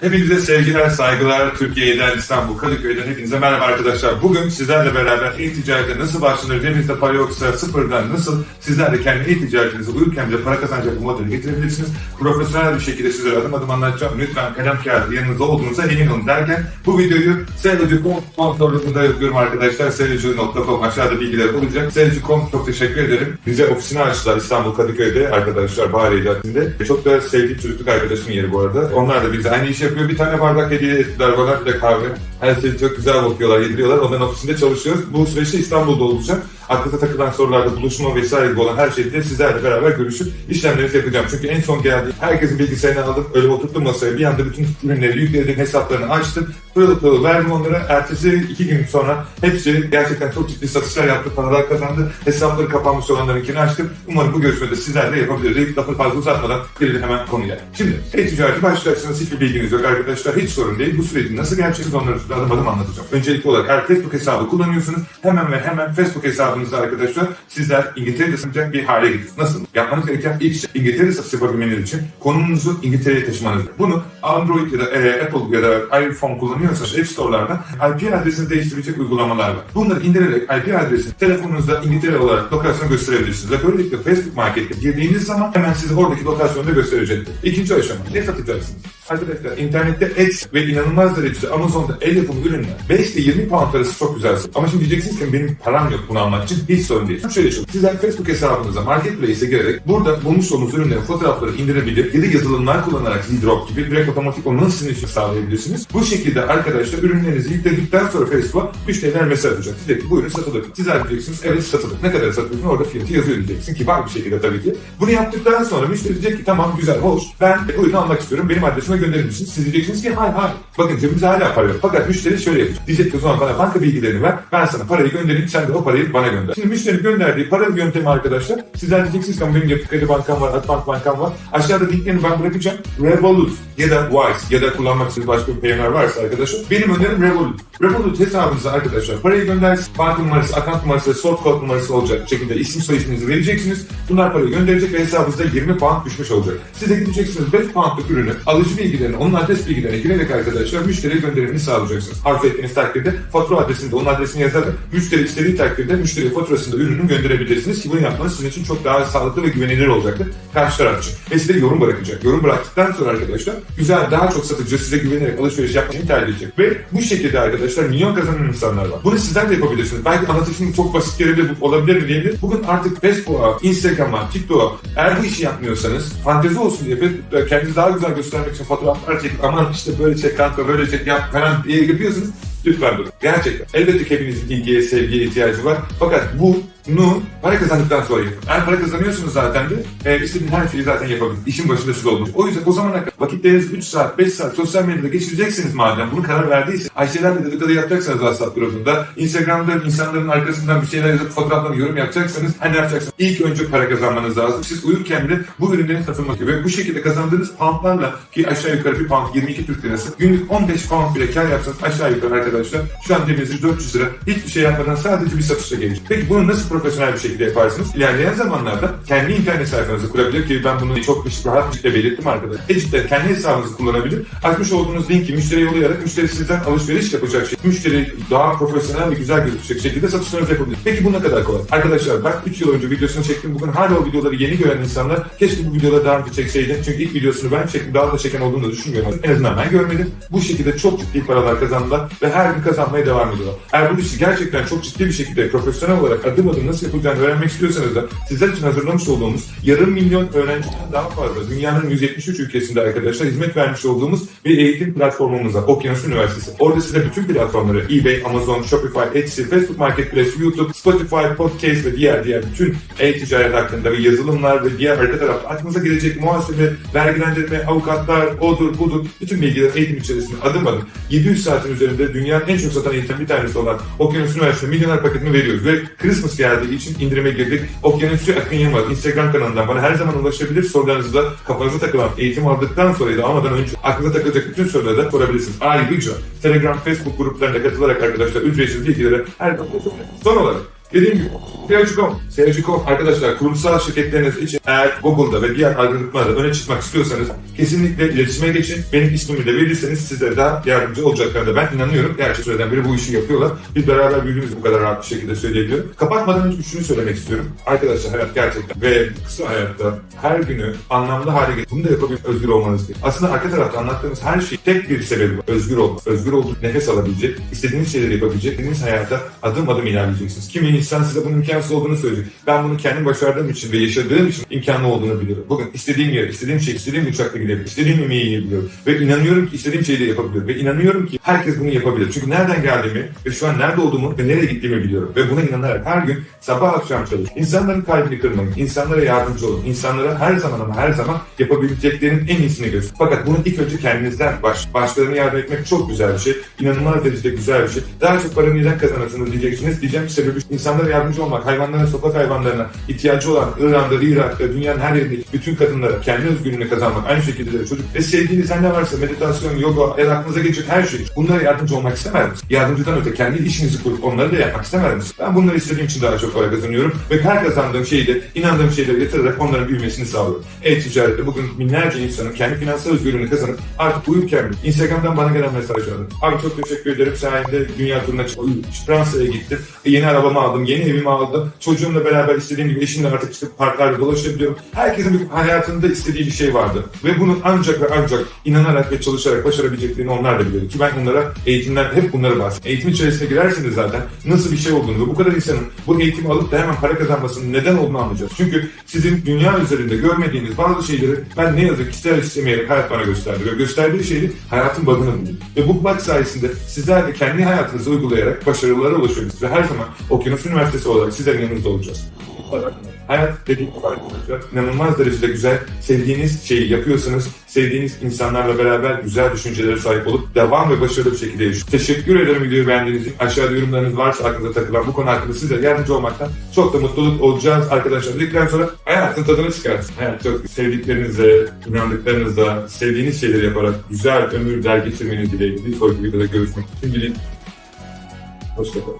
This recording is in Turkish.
Hepinize sevgiler, saygılar. Türkiye'den, İstanbul, Kadıköy'den hepinize merhaba arkadaşlar. Bugün sizlerle beraber e-ticarete nasıl başlanır, cebinizde para yoksa sıfırdan nasıl sizler de kendi e-ticaretinizi uyurken bile para kazanacak bir modeli getirebilirsiniz. Profesyonel bir şekilde sizlere adım adım anlatacağım. Lütfen kalem kağıdı yanınızda olduğunuza emin olun derken bu videoyu Seleci.com yapıyorum arkadaşlar. Seleci.com aşağıda bilgiler olacak. Seleci.com çok teşekkür ederim. Bize ofisini açtılar İstanbul Kadıköy'de arkadaşlar Bahariye Caddesi'nde. Çok da sevdiğim çocukluk arkadaşımın yeri bu arada. Onlar da bize aynı işi yapıyor. Bir tane bardak hediye ettiler bana, bir de kahve. Her şeyi çok güzel bakıyorlar, yediriyorlar. Onların ofisinde çalışıyoruz. Bu süreçte İstanbul'da olacağım. Aklınıza takılan sorularda, buluşma vesaire gibi olan her şeyde sizlerle beraber görüşüp işlemlerinizi yapacağım. Çünkü en son geldi. Herkesin bilgisayarını aldım. Öyle oturttum masaya. Bir anda bütün ürünleri yükledim, hesaplarını açtım. Pırıl pırıl verdim onlara. Ertesi 2 gün sonra hepsi gerçekten çok ciddi satışlar yaptı, paralar kazandı. Hesapları kapanmış olanlarınkini açtım. Umarım bu görüşmede sizlerle yapabiliriz. İlk lafı fazla uzatmadan gelelim hemen konuya. Şimdi e-ticareti başlayacaksınız. Hiçbir bilginiz yok arkadaşlar. Hiç sorun değil. Bu süreci nasıl gerçekleşir onları adım adım anlatacağım. Öncelikli olarak eğer Facebook hesabı kullanıyorsunuz hemen Facebook hesabınızda arkadaşlar sizler İngiltere'de satacak bir hale getirin. Nasıl? Yapmanız gereken ilk şey İngiltere'de satış yapabilmeniz için konumunuzu İngiltere'ye taşımanız. Bunu Android ya da Apple ya da iPhone kullanıyorsanız App Store'larda IP adresini değiştirecek uygulamalar var. Bunları indirerek IP adresini telefonunuzda İngiltere olarak lokasyonu gösterebilirsiniz. Ve böylelikle Facebook Market'e girdiğiniz zaman hemen size oradaki lokasyonu da gösterecektir. İkinci aşama ne satacaksınız? Arkadaşlar internette Etsy ve inanılmaz derecede Amazon'da el yapımı ürünler 5 ile 20 pound arası çok güzel satıyor. Ama şimdi diyeceksiniz ki benim param yok bunu almak için. Hiç sorun değil. Şöyle şu. Sizler Facebook hesabınıza Marketplace'e girerek burada bulmuş olduğunuz ürünlerin fotoğrafları indirebilir ya da yazılımlar kullanarak Zidrop gibi direkt otomatik onu sizin için sağlayabilirsiniz. Bu şekilde arkadaşlar ürünlerinizi yükledikten sonra Facebook'a müşteriler mesaj atacak. Diyecek ki bu ürün satılır. Sizler diyeceksiniz evet satılır. Ne kadar satıyorsun orada fiyatı yazıyor diyeceksin. Kibar bir şekilde tabii ki. Bunu yaptıktan sonra müşteri diyecek ki tamam güzel hoş ben bu ürünü almak istiyorum. Benim adresime gönderir misiniz? Siz diyeceksiniz ki hayır. Bakın cebimizde hala para yok. Fakat müşteri şöyle yapacak. Diyecek ki o zaman bana banka bilgilerini ver. Ben sana parayı göndereyim. Sen de o parayı bana gönder. Şimdi müşteri gönderdiği para yöntemi arkadaşlar. Sizler diyeceksiniz ki benim Yapı Kredi Bankam var, Akbank Bankam var. Aşağıda linklerini ben bırakacağım. Revolut ya da Wise ya da kullanmak istediğiniz başka bir paylar varsa arkadaşlar. Benim önerim Revolut. Revolut hesabınıza arkadaşlar parayı göndersin. Banka numarası, akant numarası ve sort kod numarası olacak şekilde isim soy isminizi vereceksiniz. Bunlar parayı gönderecek ve hesabınızda 20 pound düşmüş olacak. Siz de gideceksiniz 5 poundluk ürünü alıcı bilgilerini, onun adres bilgilerine girerek arkadaşlar müşteriye gönderimini sağlayacaksınız. Arzu ettiğiniz takdirde fatura adresinde onun adresini yazarak müşteri istediği takdirde müşteri faturasında ürünü gönderebilirsiniz ki bunu yapmanız sizin için çok daha sağlıklı ve güvenilir olacaktır karşı taraf için. Ve size yorum bırakacak. Yorum bıraktıktan sonra arkadaşlar güzel daha çok satıcı size güvenerek alışveriş yapmayı tercih edecek. Ve bu şekilde arkadaşlar milyon kazanan insanlar var. Bunu sizler de yapabilirsiniz. Belki anlatışım çok basit gelebilir, olabilir mi diyebilir. Bugün artık Facebook'a, Instagram'a, TikTok'a eğer bu işi yapmıyorsanız fantezi olsun diye Facebook'ta kendinizi daha güzel göstermek için fotoğraflar çekip aman işte böyle çek kanka böyle çek yap falan diye yapıyorsunuz. Lütfen durun. Gerçekten. Elbette ki hepinizin ilgiye, sevgiye ihtiyacı var. Fakat bunu para kazandıktan sonra yapın. Eğer para kazanıyorsunuz zaten de istediğiniz her şeyi zaten yapabilirsiniz. İşin başında siz olmuş. O yüzden o zamana kadar vakitlerinizi 3 saat, 5 saat sosyal medyada geçireceksiniz madem. Bunu karar verdiyse. Ayşelerle dedikodu yapacaksınız WhatsApp grubunda. Instagram'da insanların arkasından bir şeyler yazıp fotoğraflarını yorum yapacaksanız ne yapacaksınız? İlk önce para kazanmanız lazım. Siz uyurken de bu ürünlerin satılması gibi. Ve bu şekilde kazandığınız poundlarla ki aşağı yukarı bir pound 22 Türk lirası. Günlük 15 pound bile kar yapsanız aşağı yukarı arkadaşlar. Şu an cebinizde 400 lira hiçbir şey yapmadan sadece bir satışla gelecek. Peki bunu nasıl profesyonel bir şekilde yaparsınız? İlerleyen zamanlarda kendi internet sayfanızı kurabilir ki ben bunu çok rahat bir şekilde belirttim arkadaşlar. Cidden kendi hesabınızı kullanabilir. Açmış olduğunuz linki müşteriye yollayarak müşteri sizden alışveriş yapacak şey. Müşteri daha profesyonel ve güzel gözükecek şekilde satışlarınızı yapabilir. Peki bu ne kadar kolay? Arkadaşlar ben 3 yıl önce videosunu çektim. Bugün hala o videoları yeni gören insanlar keşke bu videoları daha önce çekseydim. Çünkü ilk videosunu ben çektim. Daha da çeken olduğunu da düşünmüyorum. En azından ben görmedim. Bu şekilde çok ciddi paralar kazandılar ve her gün kazanmaya devam ediyorlar. Eğer bu işi gerçekten çok ciddi bir şekilde profesyonel olarak adım adım nasıl yapılacağını öğrenmek istiyorsanız da sizler için hazırlamış olduğumuz yarım milyon öğrenciden daha fazla dünyanın 173 ülkesinde arkadaşlar hizmet vermiş olduğumuz bir eğitim platformumuz var. Okyanus Üniversitesi. Orada size bütün platformları eBay, Amazon, Shopify, Etsy, Facebook Marketplace, YouTube, Spotify, Podcast ve diğer bütün e-ticaret hakkında ve yazılımlar ve diğer arka tarafta aklınıza gelecek muhasebe, vergilendirme, avukatlar, odur budur bütün bilgiler eğitim içerisinde adım adım 700 saatin üzerinde dünyanın en çok satan eğitim bir tanesi olan Okyanus Üniversitesi milyoner paketini veriyoruz ve Christmas geldiği için indirime girdik. Okyanusçu Akın Yılmaz Instagram kanalından bana her zaman ulaşabilir. Sorularınızı da kafanıza takılan eğitim aldıktan sonra ya da almadan önce aklınıza takılacak bütün soruları da sorabilirsiniz. Ayrıca Telegram, Facebook gruplarına katılarak arkadaşlar ücretsiz bilgilere her zaman son olarak Dediğim gibi Seyirci.com arkadaşlar, kurumsal şirketleriniz için eğer Google'da ve diğer algoritmalarda öne çıkmak istiyorsanız kesinlikle iletişime geçin. Benim ismimi de verirseniz sizlere daha yardımcı olacaklarına ben inanıyorum. Gerçi süreden beri bu işi yapıyorlar. Biz beraber büyüdüğümüzü bu kadar rahat bir şekilde söyleyebiliyorum. Kapatmadan önce şunu söylemek istiyorum. Arkadaşlar, hayat gerçekten ve kısa hayatta her günü anlamlı hale getir. Bunu da yapabilir, özgür olmanız gerekiyor. Aslında arka tarafta anlattığımız her şey tek bir sebebi var. Özgür olmak. Özgür olduğunuz, nefes alabilecek, istediğiniz şeyleri yapabilecek, istediğiniz hayata adım adım ilerleyeceksiniz. Kimi insan size bunun imkansız olduğunu söyleyecek. Ben bunu kendim başardığım için ve yaşadığım için imkanlı olduğunu biliyorum. Bugün istediğim yere, istediğim şey, istediğim uçakla gidebilirim. İstediğim yemeği yiyebiliyorum. Ve inanıyorum ki istediğim şeyi de yapabiliyorum. Ve inanıyorum ki herkes bunu yapabilir. Çünkü nereden geldiğimi ve şu an nerede olduğumu ve nereye gittiğimi biliyorum. Ve buna inanarak her gün sabah akşam çalışın. İnsanların kalbini kırmayın. İnsanlara yardımcı olun. İnsanlara her zaman ama her zaman yapabileceklerinin en iyisini gösterin. Fakat bunu ilk önce kendinizden başkalarına yardım etmek çok güzel bir şey. İnanılmaz derecede güzel bir şey. Daha çok para neden kazanırsınız diyeceksiniz. Diyeceğim sebebi insanlara yardımcı olmak, hayvanlara, sokak hayvanlarına ihtiyacı olan İran'da, Irak'ta, dünyanın her yerindeki bütün kadınlara kendi özgürlüğünü kazanmak, aynı şekilde de çocuk ve sevdiğiniz ne varsa meditasyon, yoga, el aklınıza geçecek her şey. Bunlara yardımcı olmak istemez misiniz? Yardımcıdan öte kendi işinizi kurup onları da yapmak istemez misiniz? Ben bunları istediğim için daha çok para kazanıyorum ve her kazandığım şeyi de inandığım şeyleri yatırarak onların büyümesini sağlıyorum. E-ticarette bugün binlerce insanın kendi finansal özgürlüğünü kazanıp artık uyurken Instagram'dan bana gelen mesajlardı. Abi çok teşekkür ederim, sayende dünya turuna çıktım. Fransa'ya gittim. Yeni arabamı aldım, yeni evimi aldım. Çocuğumla beraber istediğim gibi eşimle artık çıkıp parklarda dolaşabiliyorum. Herkesin bir hayatında istediği bir şey vardı. Ve bunu ancak ve ancak inanarak ve çalışarak başarabileceklerini onlar da biliyor. Ki ben onlara eğitimden hep bunları bahsediyorum. Eğitim içerisine girerseniz zaten nasıl bir şey olduğunu ve bu kadar insanın bu eğitimi alıp da hemen para kazanmasının neden olduğunu anlayacağız. Çünkü sizin dünya üzerinde görmediğiniz bazı şeyleri ben ne yazık ki ister istemeyerek hayat bana gösterdi. Ve gösterdiği şeyi hayatın bug'ını buldum. Ve bu bug sayesinde sizler de kendi hayatınızı uygulayarak başarılara ulaşıyorsunuz. Ve her zaman Okyanus Üniversitesi olarak sizlerin yanınızda olacağız. Hayat dediğim gibi arkadaşlar inanılmaz derecede güzel. Sevdiğiniz şeyi yapıyorsanız, sevdiğiniz insanlarla beraber güzel düşüncelere sahip olup devam ve başarılı bir şekilde yaşıyorsunuz. Teşekkür ederim videoyu beğendiğiniz için. Aşağıda yorumlarınız varsa aklınıza takılan bu konu hakkında size yardımcı olmaktan çok da mutluluk olacağız arkadaşlar. Dedikten sonra hayatın tadını çıkartın. Hayat çok sevdiklerinizle, inandıklarınızla, sevdiğiniz şeyleri yaparak güzel ömürler geçirmeniz dileğiyle. Bir sonraki videoda görüşmek için. Şimdilik hoşçakalın.